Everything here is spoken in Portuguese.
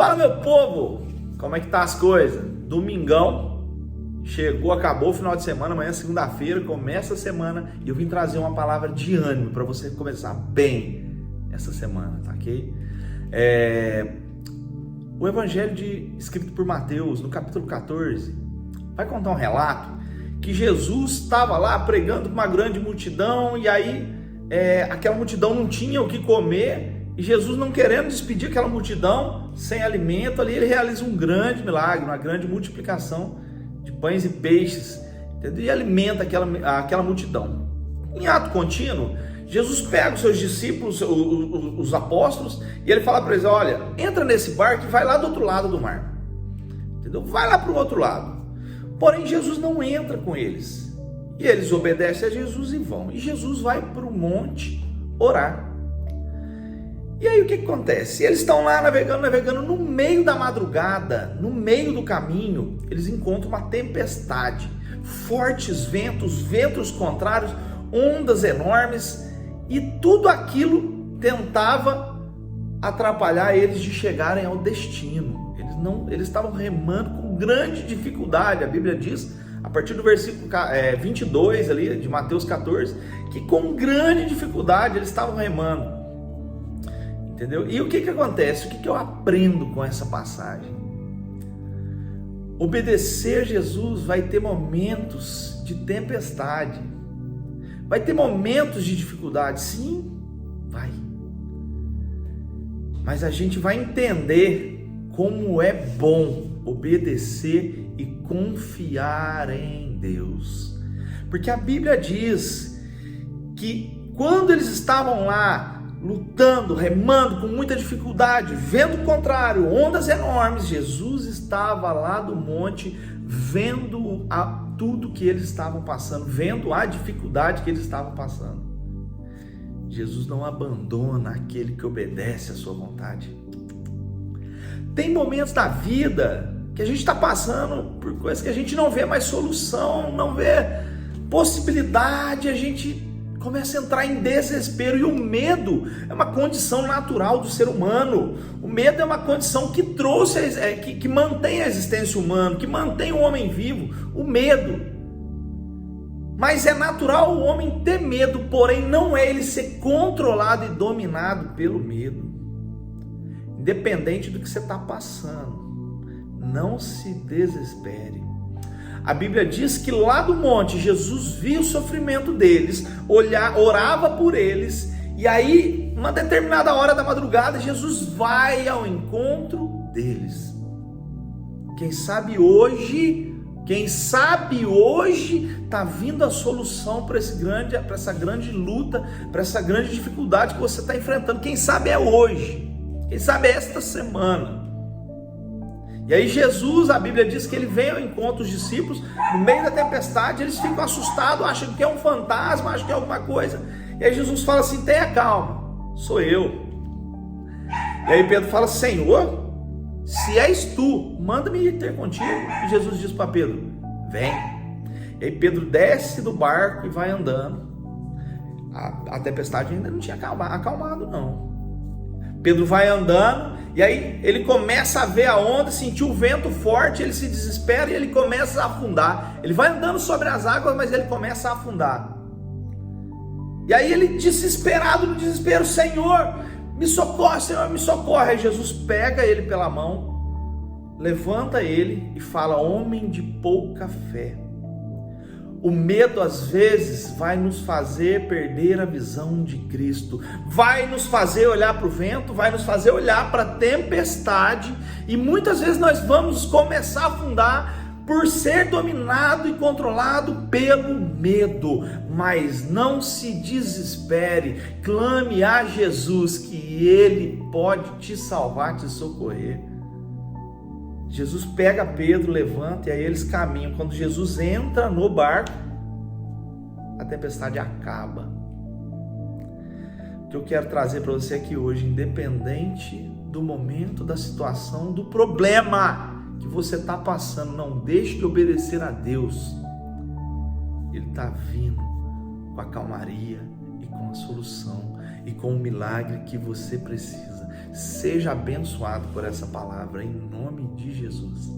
Fala, meu povo, como é que tá as coisas? Domingão, chegou, acabou o final de semana, amanhã segunda-feira, começa a semana e eu vim trazer uma palavra de ânimo para você começar bem essa semana, tá ok? O evangelho escrito por Mateus, no capítulo 14, vai contar um relato que Jesus estava lá pregando para uma grande multidão e aí aquela multidão não tinha o que comer. E Jesus, não querendo despedir aquela multidão sem alimento, ali ele realiza um grande milagre, uma grande multiplicação de pães e peixes, entendeu? E alimenta aquela multidão. Em ato contínuo, Jesus pega os seus discípulos, os apóstolos, e ele fala para eles: olha, entra nesse barco e vai lá do outro lado do mar, entendeu? Vai lá para o outro lado. Porém, Jesus não entra com eles, e eles obedecem a Jesus e vão. E Jesus vai para o monte orar. E aí o que acontece? Eles estão lá navegando, no meio da madrugada, no meio do caminho, eles encontram uma tempestade, fortes ventos contrários, ondas enormes, e tudo aquilo tentava atrapalhar eles de chegarem ao destino. Eles estavam remando com grande dificuldade. A Bíblia diz, a partir do versículo 22 ali, de Mateus 14, que com grande dificuldade eles estavam remando. Entendeu? E o que acontece? O que eu aprendo com essa passagem? Obedecer Jesus vai ter momentos de tempestade, vai ter momentos de dificuldade, sim, vai. Mas a gente vai entender como é bom obedecer e confiar em Deus. Porque a Bíblia diz que quando eles estavam lá, lutando, remando com muita dificuldade, vento contrário, ondas enormes, Jesus estava lá do monte, vendo tudo que eles estavam passando, vendo a dificuldade que eles estavam passando. Jesus não abandona aquele que obedece à sua vontade. Tem momentos da vida que a gente está passando por coisas que a gente não vê mais solução, não vê possibilidade, a gente começa a entrar em desespero. E o medo é uma condição natural do ser humano. O medo é uma condição que que mantém a existência humana, que mantém o homem vivo. O medo. Mas é natural o homem ter medo, porém não é ele ser controlado e dominado pelo medo. Independente do que você está passando, não se desespere. A Bíblia diz que lá do monte, Jesus via o sofrimento deles, orava por eles, e aí, uma determinada hora da madrugada, Jesus vai ao encontro deles. Quem sabe hoje está vindo a solução para essa grande luta, para essa grande dificuldade que você está enfrentando. Quem sabe é hoje, quem sabe é esta semana. E aí Jesus, a Bíblia diz que ele vem ao encontro dos discípulos, no meio da tempestade, eles ficam assustados, acham que é um fantasma, acham que é alguma coisa. E aí Jesus fala assim: tenha calma, sou eu. E aí Pedro fala: Senhor, se és tu, manda-me ir ter contigo. E Jesus diz para Pedro: vem. E aí Pedro desce do barco e vai andando. A tempestade ainda não tinha acalmado não. Pedro vai andando, e aí ele começa a ver a onda, sentir o vento forte, ele se desespera e ele começa a afundar. Ele vai andando sobre as águas, mas ele começa a afundar. E aí ele, desesperado, no desespero: Senhor, me socorre, Senhor, me socorre. Aí Jesus pega ele pela mão, levanta ele e fala: homem de pouca fé. O medo às vezes vai nos fazer perder a visão de Cristo, vai nos fazer olhar para o vento, vai nos fazer olhar para a tempestade, e muitas vezes nós vamos começar a afundar por ser dominado e controlado pelo medo. Mas não se desespere, clame a Jesus que Ele pode te salvar, te socorrer. Jesus pega Pedro, levanta, e aí eles caminham. Quando Jesus entra no barco, a tempestade acaba. O que eu quero trazer para você aqui hoje, independente do momento, da situação, do problema que você está passando, não deixe de obedecer a Deus. Ele está vindo com a calmaria e com a solução e com o milagre que você precisa. Seja abençoado por essa palavra em nome de Jesus.